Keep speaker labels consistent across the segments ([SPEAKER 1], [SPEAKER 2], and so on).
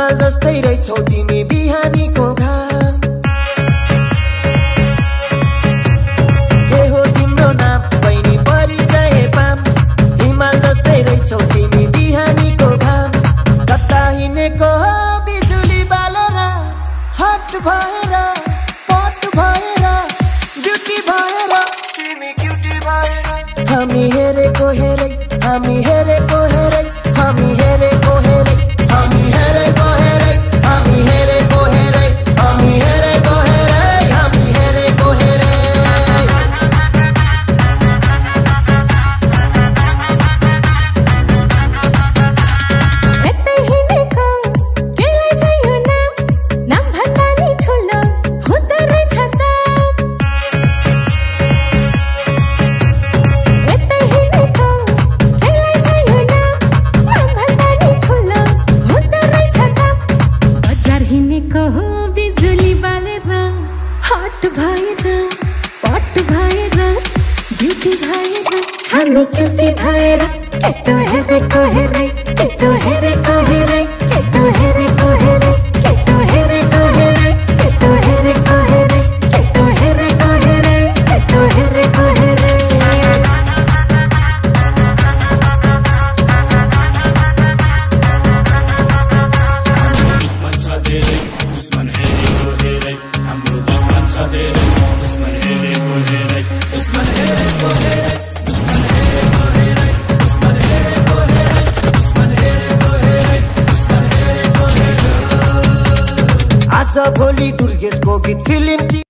[SPEAKER 1] हिमाल जस्तै रहेछौ तिमी बिहानीको घाम के हो तिम्रो नाम बहिनी परिचय पाम हिमाल जस्तै रहेछौ तिमी बिहानीको घाम कता हिँडेको हो बिजुली बालेर हट भएर पट भएर ब्युटी भएर तिमी क्युटी भएर हामी हेरेको हेरै हामी हेरेको हेरै हामी हेरेको हेरै हामी हेरेको हेरै हामी हेरेको हेरै हामी हेरेको हेरै हामी हेरेको हेरै
[SPEAKER 2] यतै हिँडेको केलाई चाहियो नाम नाम भन्दा नि ठुलो हुँदो रहेछ त यतै हिँडेको केलाई चाहियो नाम नाम भन्दा नि ठुलो हुँदो रहेछ त बजार हिँडेको हो बिजुली बालेर हट भएर पट भएर ब्युटी भएर हामी क्युटी भएर केटो हेरेको हेरै केटो हेरेको हेरै केटो हेरेको हेरै केटो हेरेको हेरै केटो हेरेको हेरै केटो हेरेको हेरै केटो हेरेको हेरै
[SPEAKER 3] दुश्मन छ धेरै दुश्मन हेरेको हेरै हाम्रो दुश्मन छ धेरै दुश्मन हेरेको हेरै दुश्मन हेरेको हेरै दुश्मन हेरेको हेरै दुश्मन हेरेको हेरै दुश्मन हेरेको हेरै दुश्मन हेरेको हेरै
[SPEAKER 1] आज भोलि दुर्गेशको गीत फिल्म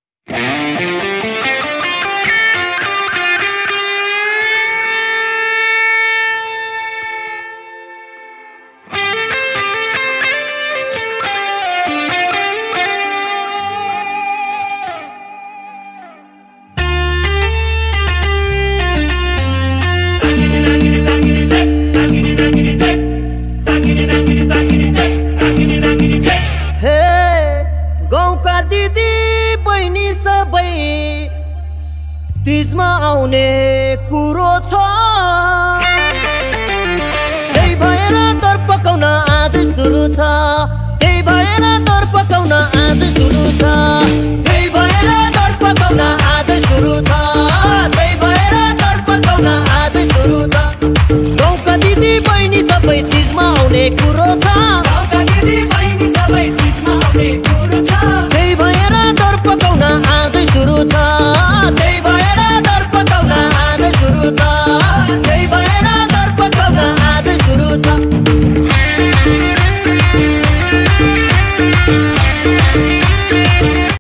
[SPEAKER 1] हे गाउँका दिदी बहिनी सबै तिजमा आउने कुरो छ त्यही भएर दर पकाउन आज सुरु छ त्यही भएर दर पकाउन आज सुरु छ